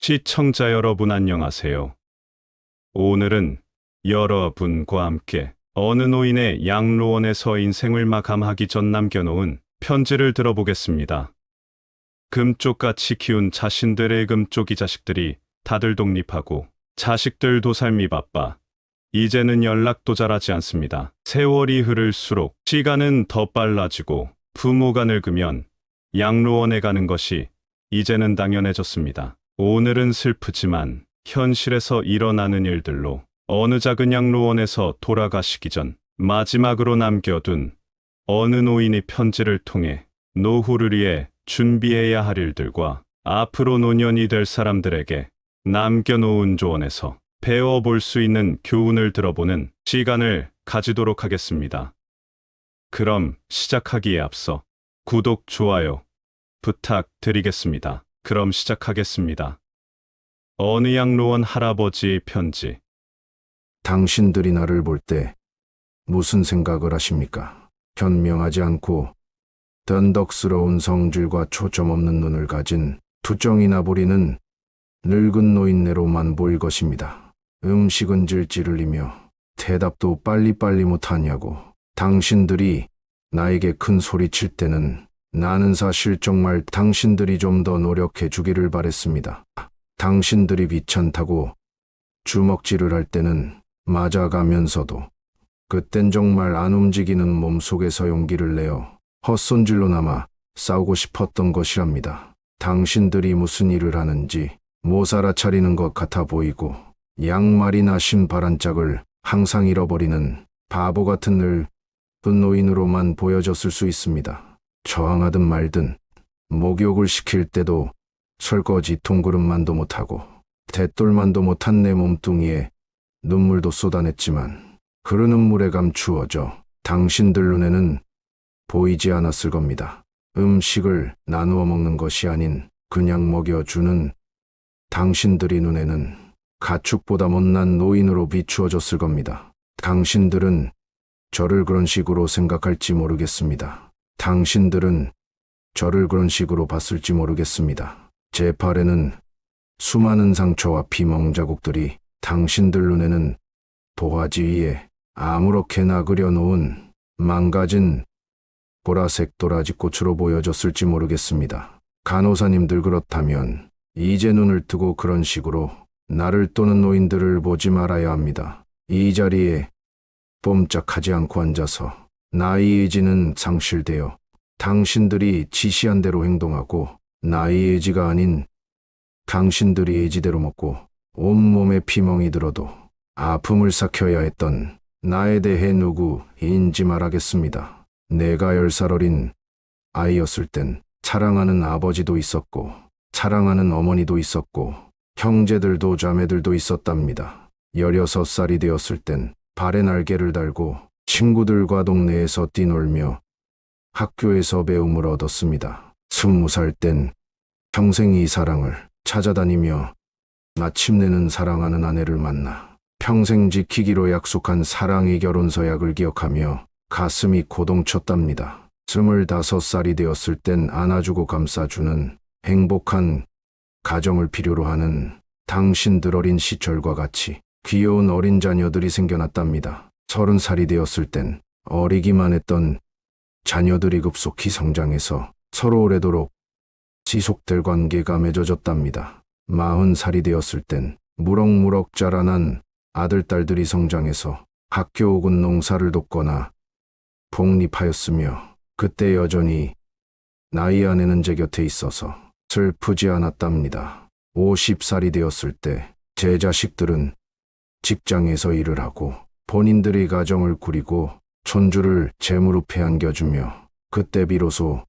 시청자 여러분 안녕하세요. 오늘은 여러분과 함께 어느 노인의 양로원에서 인생을 마감하기 전 남겨놓은 편지를 들어보겠습니다. 금쪽같이 키운 자신들의 금쪽이 자식들이 다들 독립하고 자식들도 삶이 바빠 이제는 연락도 잘하지 않습니다. 세월이 흐를수록 시간은 더 빨라지고 부모가 늙으면 양로원에 가는 것이 이제는 당연해졌습니다. 오늘은 슬프지만 현실에서 일어나는 일들로 어느 작은 양로원에서 돌아가시기 전 마지막으로 남겨둔 어느 노인의 편지를 통해 노후를 위해 준비해야 할 일들과 앞으로 노년이 될 사람들에게 남겨놓은 조언에서 배워볼 수 있는 교훈을 들어보는 시간을 가지도록 하겠습니다. 그럼 시작하기에 앞서 구독, 좋아요 부탁드리겠습니다. 그럼 시작하겠습니다. 어느 양로원 할아버지의 편지. 당신들이 나를 볼 때 무슨 생각을 하십니까? 현명하지 않고 던덕스러운 성질과 초점 없는 눈을 가진 투정이나 부리는 늙은 노인네로만 보일 것입니다. 음식은 질질 흘리며 대답도 빨리빨리 못하냐고. 당신들이 나에게 큰 소리 칠 때는 나는 사실 정말 당신들이 좀 더 노력해 주기를 바랬습니다. 당신들이 귀찮다고 주먹질을 할 때는 맞아가면서도 그땐 정말 안 움직이는 몸속에서 용기를 내어 헛손질로 남아 싸우고 싶었던 것이랍니다. 당신들이 무슨 일을 하는지 못 알아차리는 것 같아 보이고 양말이나 신발한짝을 항상 잃어버리는 바보 같은 늙은 노인으로만 보여졌을 수 있습니다. 저항하든 말든 목욕을 시킬 때도 설거지 통그릇만도 못하고 대돌만도 못한 내 몸뚱이에 눈물도 쏟아냈지만 흐르는 물에 감추어져 당신들 눈에는 보이지 않았을 겁니다. 음식을 나누어 먹는 것이 아닌 그냥 먹여주는 당신들이 눈에는 가축보다 못난 노인으로 비추어졌을 겁니다. 당신들은 저를 그런 식으로 생각할지 모르겠습니다. 당신들은 저를 그런 식으로 봤을지 모르겠습니다. 제 팔에는 수많은 상처와 피멍 자국들이 당신들 눈에는 도화지 위에 아무렇게나 그려놓은 망가진 보라색 도라지꽃으로 보여졌을지 모르겠습니다. 간호사님들 그렇다면 이제 눈을 뜨고 그런 식으로 나를 또는 노인들을 보지 말아야 합니다. 이 자리에 꼼짝하지 않고 앉아서 나의 의지는 상실되어 당신들이 지시한 대로 행동하고 나의 의지가 아닌 당신들이 의지대로 먹고 온몸에 피멍이 들어도 아픔을 삭혀야 했던 나에 대해 누구인지 말하겠습니다. 내가 10살 어린 아이였을 땐 사랑하는 아버지도 있었고 사랑하는 어머니도 있었고 형제들도 자매들도 있었답니다. 16살이 되었을 땐 발에 날개를 달고 친구들과 동네에서 뛰놀며 학교에서 배움을 얻었습니다. 20살 땐 평생 이 사랑을 찾아다니며 마침내는 사랑하는 아내를 만나 평생 지키기로 약속한 사랑의 결혼서약을 기억하며 가슴이 고동쳤답니다. 25살이 되었을 땐 안아주고 감싸주는 행복한 가정을 필요로 하는 당신들 어린 시절과 같이 귀여운 어린 자녀들이 생겨났답니다. 30살이 되었을 땐 어리기만 했던 자녀들이 급속히 성장해서 서로 오래도록 지속될 관계가 맺어졌답니다. 40살이 되었을 땐 무럭무럭 자라난 아들, 딸들이 성장해서 학교 혹은 농사를 돕거나 복립하였으며 그때 여전히 나의 아내는 제 곁에 있어서 슬프지 않았답니다. 50살이 되었을 때 제 자식들은 직장에서 일을 하고 본인들이 가정을 꾸리고 손주를 제 무릎에 안겨주며 그때 비로소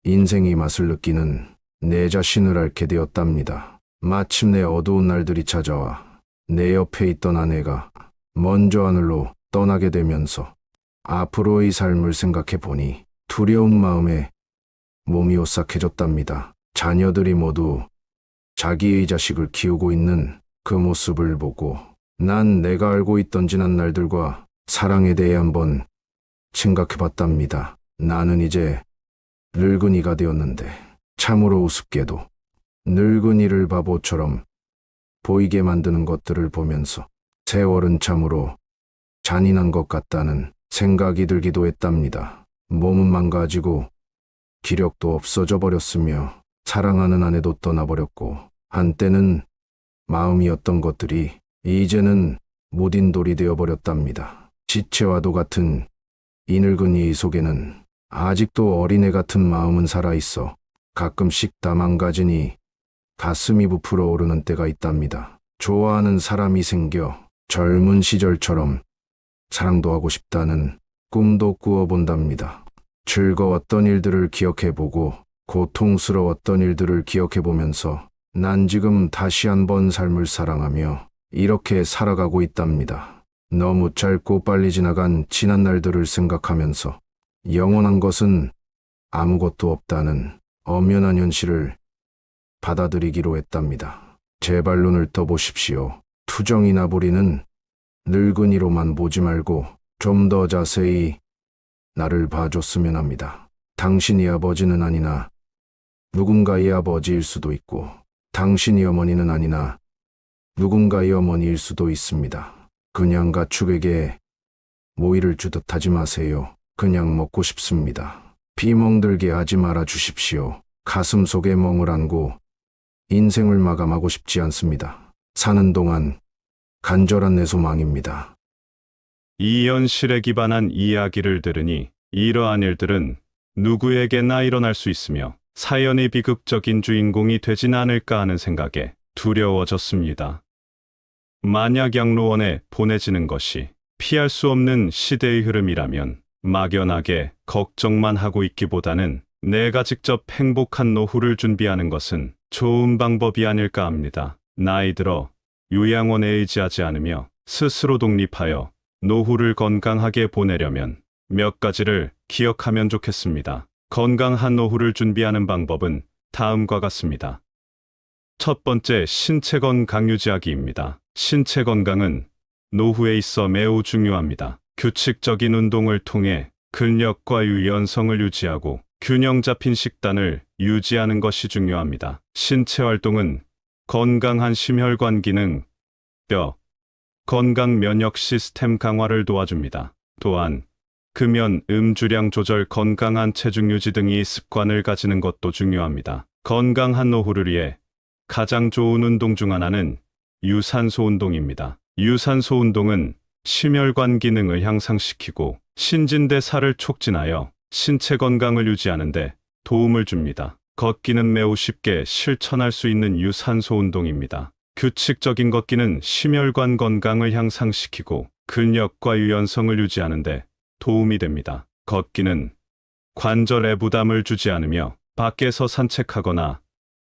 인생의 맛을 느끼는 내 자신을 앓게 되었답니다. 마침내 어두운 날들이 찾아와 내 옆에 있던 아내가 먼저 하늘로 떠나게 되면서 앞으로의 삶을 생각해 보니 두려운 마음에 몸이 오싹해졌답니다. 자녀들이 모두 자기의 자식을 키우고 있는 그 모습을 보고 난 내가 알고 있던 지난 날들과 사랑에 대해 한번 생각해 봤답니다. 나는 이제 늙은이가 되었는데 참으로 우습게도 늙은이를 바보처럼 보이게 만드는 것들을 보면서 세월은 참으로 잔인한 것 같다는 생각이 들기도 했답니다. 몸은 망가지고 기력도 없어져 버렸으며 사랑하는 아내도 떠나버렸고 한때는 마음이었던 것들이 이제는 무딘 돌이 되어버렸답니다. 지체와도 같은 이 늙은이 속에는 아직도 어린애 같은 마음은 살아있어 가끔씩 다 망가지니 가슴이 부풀어 오르는 때가 있답니다. 좋아하는 사람이 생겨 젊은 시절처럼 사랑도 하고 싶다는 꿈도 꾸어본답니다. 즐거웠던 일들을 기억해보고 고통스러웠던 일들을 기억해보면서 난 지금 다시 한번 삶을 사랑하며 이렇게 살아가고 있답니다. 너무 짧고 빨리 지나간 지난 날들을 생각하면서 영원한 것은 아무것도 없다는 엄연한 현실을 받아들이기로 했답니다. 제발 눈을 떠보십시오. 투정이나 부리는 늙은이로만 보지 말고 좀 더 자세히 나를 봐줬으면 합니다. 당신이 아버지는 아니나 누군가의 아버지일 수도 있고 당신이 어머니는 아니나 누군가의 어머니일 수도 있습니다. 그냥 가축에게 모이를 주듯 하지 마세요. 그냥 먹고 싶습니다. 피 멍들게 하지 말아 주십시오. 가슴 속에 멍을 안고 인생을 마감하고 싶지 않습니다. 사는 동안 간절한 내 소망입니다. 이 현실에 기반한 이야기를 들으니 이러한 일들은 누구에게나 일어날 수 있으며 사연이 비극적인 주인공이 되진 않을까 하는 생각에 두려워졌습니다. 만약 양로원에 보내지는 것이 피할 수 없는 시대의 흐름이라면 막연하게 걱정만 하고 있기보다는 내가 직접 행복한 노후를 준비하는 것은 좋은 방법이 아닐까 합니다. 나이 들어 요양원에 의지하지 않으며 스스로 독립하여 노후를 건강하게 보내려면 몇 가지를 기억하면 좋겠습니다. 건강한 노후를 준비하는 방법은 다음과 같습니다. 첫 번째, 신체 건강 유지하기입니다. 신체 건강은 노후에 있어 매우 중요합니다. 규칙적인 운동을 통해 근력과 유연성을 유지하고 균형 잡힌 식단을 유지하는 것이 중요합니다. 신체 활동은 건강한 심혈관 기능, 뼈, 건강 면역 시스템 강화를 도와줍니다. 또한 금연, 음주량 조절, 건강한 체중 유지 등의 습관을 가지는 것도 중요합니다. 건강한 노후를 위해 가장 좋은 운동 중 하나는 유산소 운동입니다. 유산소 운동은 심혈관 기능을 향상시키고 신진대 살을 촉진하여 신체 건강을 유지하는 데 도움을 줍니다. 걷기는 매우 쉽게 실천할 수 있는 유산소 운동입니다. 규칙적인 걷기는 심혈관 건강을 향상시키고 근력과 유연성을 유지하는 데 도움이 됩니다. 걷기는 관절에 부담을 주지 않으며 밖에서 산책하거나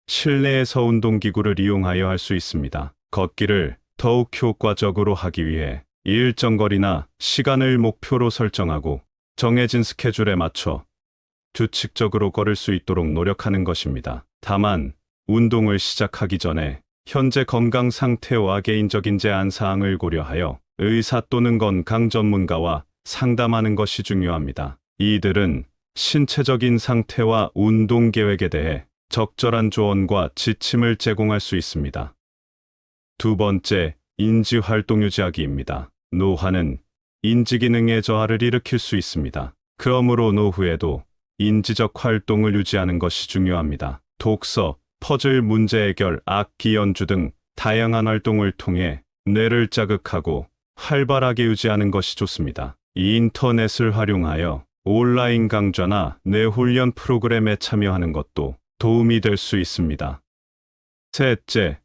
실내에서 운동기구를 이용하여 할 수 있습니다. 걷기를 더욱 효과적으로 하기 위해 일정 거리나 시간을 목표로 설정하고 정해진 스케줄에 맞춰 규칙적으로 걸을 수 있도록 노력하는 것입니다. 다만 운동을 시작하기 전에 현재 건강 상태와 개인적인 제한 사항을 고려하여 의사 또는 건강 전문가와 상담하는 것이 중요합니다. 이들은 신체적인 상태와 운동 계획에 대해 적절한 조언과 지침을 제공할 수 있습니다. 두 번째, 인지 활동 유지하기입니다. 노화는 인지 기능의 저하를 일으킬 수 있습니다. 그러므로 노후에도 인지적 활동을 유지하는 것이 중요합니다. 독서, 퍼즐 문제 해결, 악기 연주 등 다양한 활동을 통해 뇌를 자극하고 활발하게 유지하는 것이 좋습니다. 인터넷을 활용하여 온라인 강좌나 뇌훈련 프로그램에 참여하는 것도 도움이 될 수 있습니다. 셋째,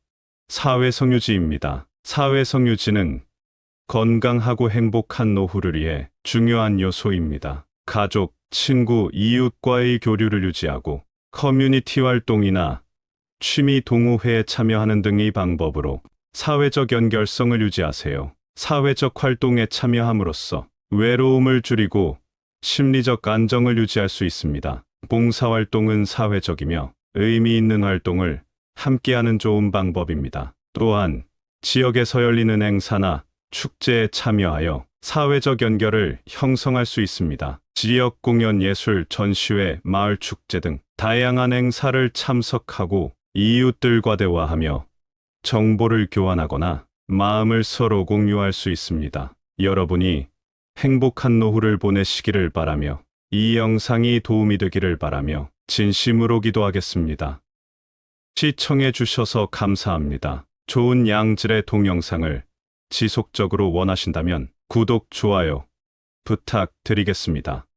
사회성 유지입니다. 사회성 유지는 건강하고 행복한 노후를 위해 중요한 요소입니다. 가족, 친구, 이웃과의 교류를 유지하고 커뮤니티 활동이나 취미 동호회에 참여하는 등의 방법으로 사회적 연결성을 유지하세요. 사회적 활동에 참여함으로써 외로움을 줄이고 심리적 안정을 유지할 수 있습니다. 봉사활동은 사회적이며 의미 있는 활동을 함께하는 좋은 방법입니다. 또한 지역에서 열리는 행사나 축제에 참여하여 사회적 연결을 형성할 수 있습니다. 지역 공연, 예술, 전시회, 마을 축제 등 다양한 행사를 참석하고 이웃들과 대화하며 정보를 교환하거나 마음을 서로 공유할 수 있습니다. 여러분이 행복한 노후를 보내시기를 바라며 이 영상이 도움이 되기를 바라며 진심으로 기도하겠습니다. 시청해 주셔서 감사합니다. 좋은 양질의 동영상을 지속적으로 원하신다면 구독, 좋아요 부탁드리겠습니다.